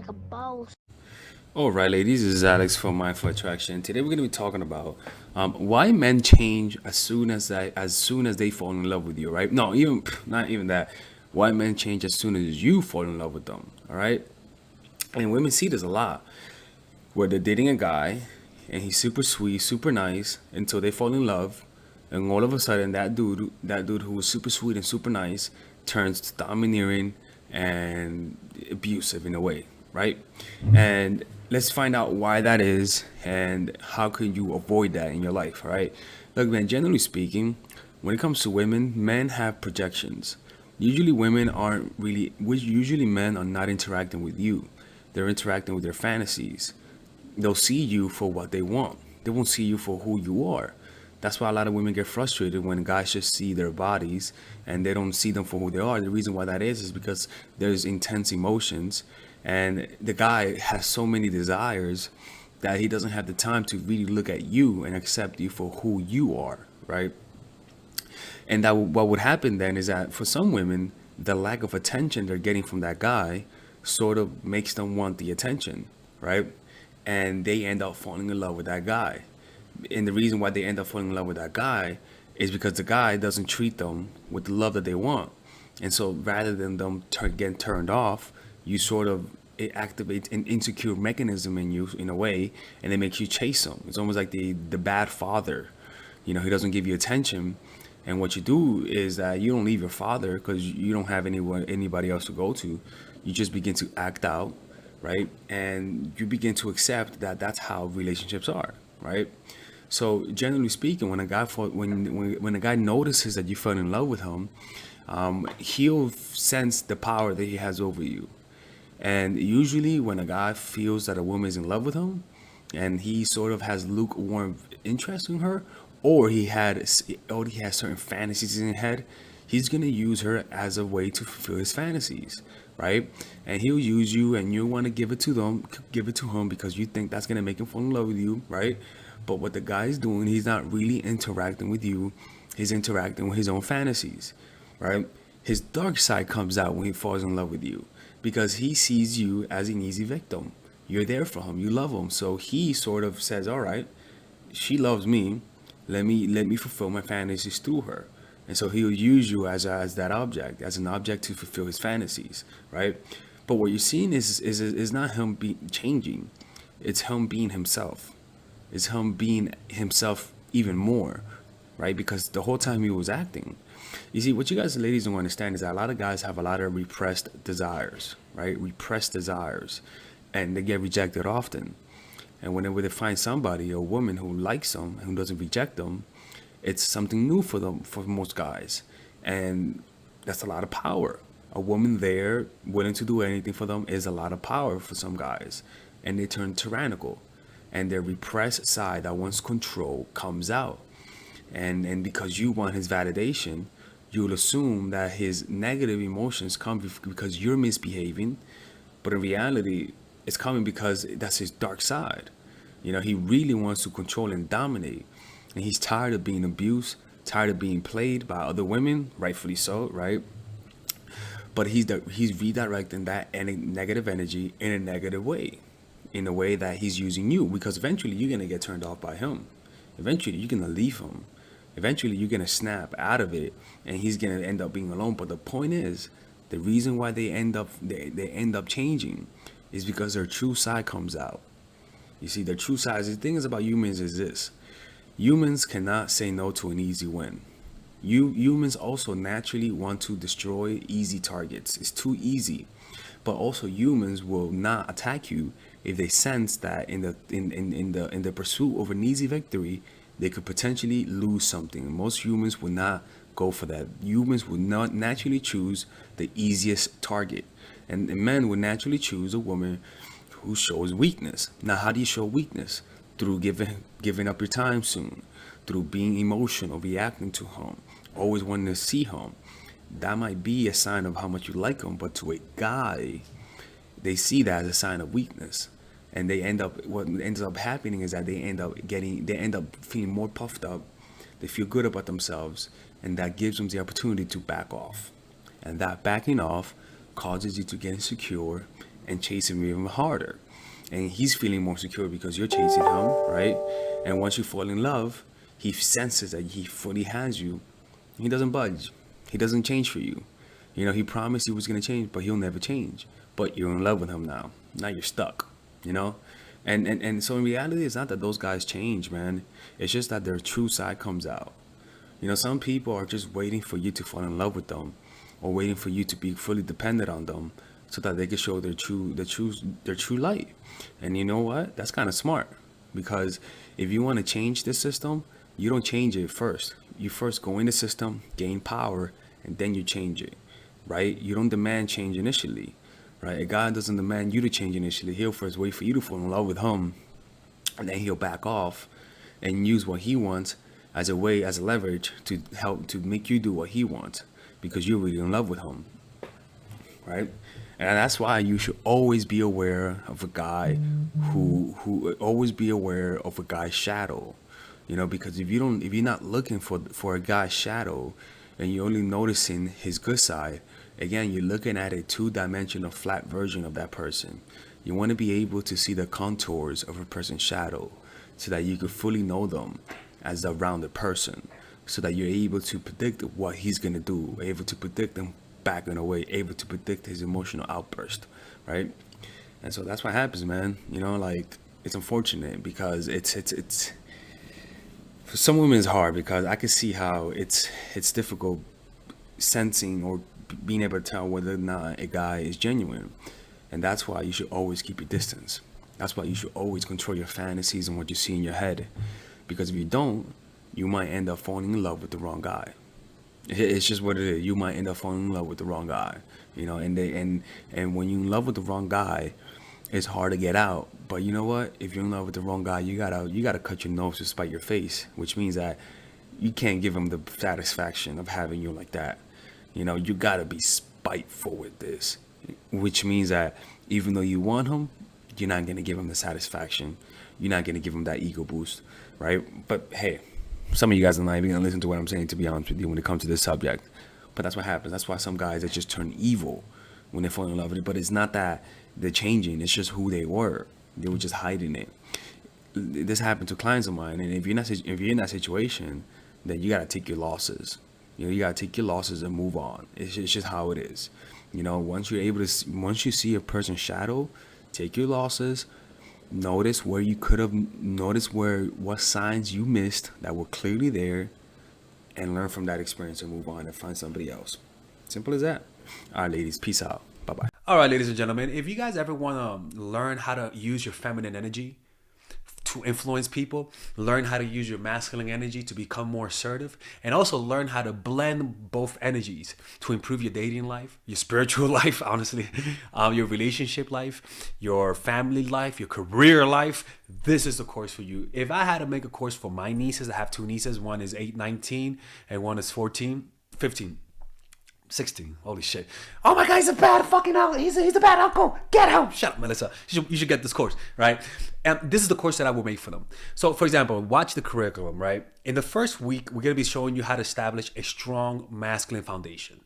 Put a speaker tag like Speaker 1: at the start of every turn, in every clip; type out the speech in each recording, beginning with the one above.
Speaker 1: like a boss.
Speaker 2: All right, ladies, this is Alex from Mindful Attraction. Today we're going to be talking about why men change as soon as they fall in love with you. Right? No, even not even that. Why men change as soon as you fall in love with them. All right, and women see this a lot, where they're dating a guy, and he's super sweet, super nice, until they fall in love, and all of a sudden that dude who was super sweet and super nice, turns domineering and abusive in a way, right? And let's find out why that is, and how can you avoid that in your life, all right? Look, man, generally speaking, when it comes to women, men have projections. Usually women aren't really, usually men are not interacting with you. They're interacting with their fantasies. They'll see you for what they want. They won't see you for who you are. That's why a lot of women get frustrated when guys just see their bodies and they don't see them for who they are. The reason why that is because there's intense emotions, and the guy has so many desires that he doesn't have the time to really look at you and accept you for who you are, right? And that what would happen then is that for some women, the lack of attention they're getting from that guy sort of makes them want the attention, right? And they end up falling in love with that guy. And the reason why they end up falling in love with that guy is because the guy doesn't treat them with the love that they want. And so rather than them getting turned off, you sort of, it activates an insecure mechanism in you in a way, and it makes you chase them. It's almost like the bad father. He doesn't give you attention, and what you do is that you don't leave your father because you don't have anybody else to go to. You just begin to act out, right? And you begin to accept that that's how relationships are, right? So generally speaking, when a guy notices that you fell in love with him, he'll sense the power that he has over you. And usually, when a guy feels that a woman is in love with him, and he sort of has lukewarm interest in her, or he has certain fantasies in his head, he's gonna use her as a way to fulfill his fantasies, right? And he'll use you, and you want to give it to him because you think that's gonna make him fall in love with you, right? But what the guy is doing, he's not really interacting with you. He's interacting with his own fantasies, right? His dark side comes out when he falls in love with you because he sees you as an easy victim. You're there for him, you love him. So he sort of says, "All right, she loves me. Let me fulfill my fantasies through her." And so he'll use you as that object, as an object to fulfill his fantasies, right? But what you're seeing is not him changing. It's him being himself. It's him being himself even more, right? Because the whole time he was acting. You see, what you guys, ladies, don't understand is that a lot of guys have a lot of repressed desires, right? Repressed desires, and they get rejected often. And whenever they find somebody, a woman who likes them, who doesn't reject them, it's something new for them, for most guys. And that's a lot of power. A woman there willing to do anything for them is a lot of power for some guys. And they turn tyrannical. And their repressed side that wants control comes out. And because you want his validation, you'll assume that his negative emotions come because you're misbehaving, but in reality, it's coming because that's his dark side. He really wants to control and dominate, and he's tired of being abused, tired of being played by other women, rightfully so, right? But he's redirecting that any negative energy in a negative way, in a way that he's using you, because eventually you're gonna get turned off by him. Eventually you're gonna leave him. Eventually you're gonna snap out of it, and he's gonna end up being alone. But the point is, the reason why they end up changing is because their true side comes out. You see, their true side. The thing is about humans is this: humans cannot say no to an easy win. Humans also naturally want to destroy easy targets. It's too easy. But also humans will not attack you if they sense that in the pursuit of an easy victory, they could potentially lose something. Most humans would not go for that. Humans would not naturally choose the easiest target. And men would naturally choose a woman who shows weakness. Now, how do you show weakness? Through giving up your time soon, through being emotional, reacting to him, always wanting to see him. That might be a sign of how much you like him, but to a guy, they see that as a sign of weakness. And what ends up happening is that they end up feeling more puffed up. They feel good about themselves, and that gives them the opportunity to back off. And that backing off causes you to get insecure, and chase him even harder. And he's feeling more secure because you're chasing him, right? And once you fall in love, he senses that he fully has you. He doesn't budge. He doesn't change for you. You know, he promised he was going to change, but he'll never change. But you're in love with him now. Now you're stuck, you know? And so in reality, it's not that those guys change, man. It's just that their true side comes out. You know, some people are just waiting for you to fall in love with them, or waiting for you to be fully dependent on them so that they can show their true light. And you know what? That's kind of smart, because if you want to change this system, you don't change it first. You first go in the system, gain power, and then you change it, right? You don't demand change initially, right? A guy doesn't demand you to change initially. He'll first wait for you to fall in love with him, and then he'll back off and use what he wants as a way, as a leverage to help to make you do what he wants, because you're really in love with him, right? And that's why you should always be aware of a guy who always be aware of a guy's shadow, you know, because if you're not looking for a guy's shadow, and you're only noticing his good side, again, you're looking at a two-dimensional flat version of that person. You want to be able to see the contours of a person's shadow so that you can fully know them as a rounded person, so that you're able to predict what he's going to do, able to predict him back in a way, able to predict his emotional outburst, right? And so that's what happens, man. You know, like, it's unfortunate because it's for some women it's hard, because I can see how it's difficult sensing or being able to tell whether or not a guy is genuine. And that's why you should always keep your distance. That's why you should always control your fantasies and what you see in your head. Because if you don't, you might end up falling in love with the wrong guy. It's just what it is. You might end up falling in love with the wrong guy, you know. And when you're in love with the wrong guy, it's hard to get out. But you know what? If you're in love with the wrong guy, you gotta cut your nose to spite your face, which means that you can't give him the satisfaction of having you like that. You know, you gotta be spiteful with this, which means that even though you want him, you're not gonna give him the satisfaction. You're not gonna give him that ego boost, right? But hey, some of you guys are not even gonna listen to what I'm saying, to be honest with you, when it comes to this subject. But that's what happens. That's why some guys, they just turn evil when they fall in love with it. But it's not that they're changing. It's just who they were. They were just hiding it. This happened to clients of mine. And if you're in that situation, then you gotta take your losses. You know, you gotta take your losses and move on. It's just how it is. You know, once you see a person's shadow, take your losses. Notice where you could have noticed what signs you missed that were clearly there, and learn from that experience and move on and find somebody else. Simple as that. All right, ladies, peace out. Bye-bye.
Speaker 1: All right, ladies and gentlemen, if you guys ever want to learn how to use your feminine energy to influence people, learn how to use your masculine energy to become more assertive, and also learn how to blend both energies to improve your dating life, your spiritual life, honestly, your relationship life, your family life, your career life, this is the course for you. If I had to make a course for my nieces, I have two nieces, one is 19 and one is 15. 16. Holy shit. Oh my God, he's a bad fucking uncle. He's a bad uncle. Get him. Shut up, Melissa. You should get this course, right? And this is the course that I will make for them. So, for example, watch the curriculum, right? In the first week, we're going to be showing you how to establish a strong masculine foundation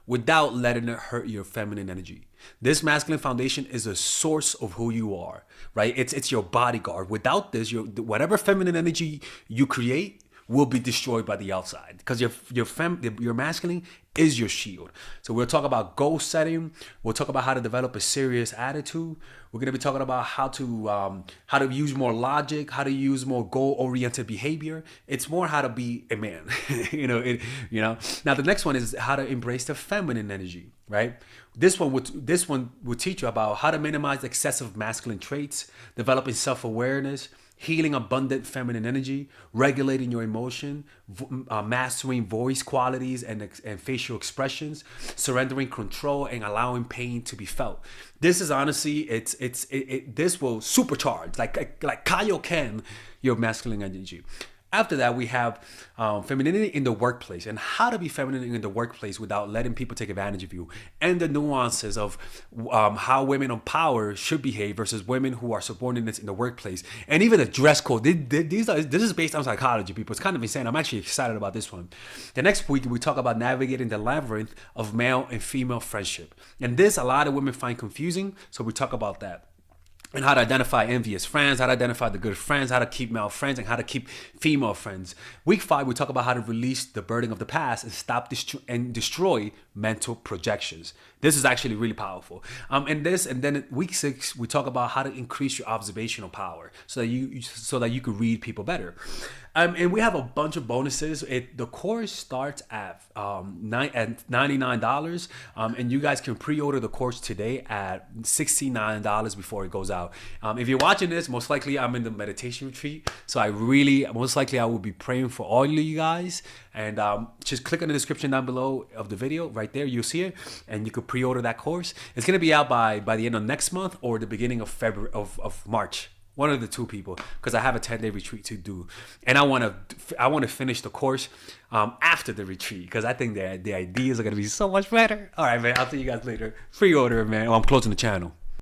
Speaker 1: without letting it hurt your feminine energy. This masculine foundation is a source of who you are, right? It's your bodyguard. Without this, whatever feminine energy you create will be destroyed by the outside, because your masculine is your shield. So we'll talk about goal setting. We'll talk about how to develop a serious attitude. We're going to be talking about how to use more logic, how to use more goal-oriented behavior. It's more how to be a man. Now the next one is how to embrace the feminine energy, right? This one would teach you about how to minimize excessive masculine traits, developing self-awareness, healing abundant feminine energy, regulating your emotion, mastering voice qualities and facial expressions, surrendering control, and allowing pain to be felt. This is honestly, this will supercharge, like Kaioken, your masculine energy. After that, we have femininity in the workplace and how to be feminine in the workplace without letting people take advantage of you, and the nuances of how women of power should behave versus women who are subordinates in the workplace, and even the dress code. This is based on psychology, people. It's kind of insane. I'm actually excited about this one. The next week, we talk about navigating the labyrinth of male and female friendship. And this, a lot of women find confusing, so we talk about that. And how to identify envious friends, how to identify the good friends, how to keep male friends, and how to keep female friends. Week 5, we talk about how to release the burden of the past and stop and destroy mental projections. This is actually really powerful. And then week 6, we talk about how to increase your observational power so that you could read people better. And we have a bunch of bonuses. The course starts at $99, and you guys can pre-order the course today at $69 before it goes out. If you're watching this, most likely I'm in the meditation retreat, so I will be praying for all of you guys. And just click on the description down below of the video. Right there, you'll see it, and you could pre-order that course. It's gonna be out by the end of next month or the beginning of February of March. One of the two, people, because I have a 10-day retreat to do, and I want to finish the course after the retreat, because I think the ideas are gonna be so much better. All right, man. I'll see you guys later. Pre-order, man. I'm closing the channel.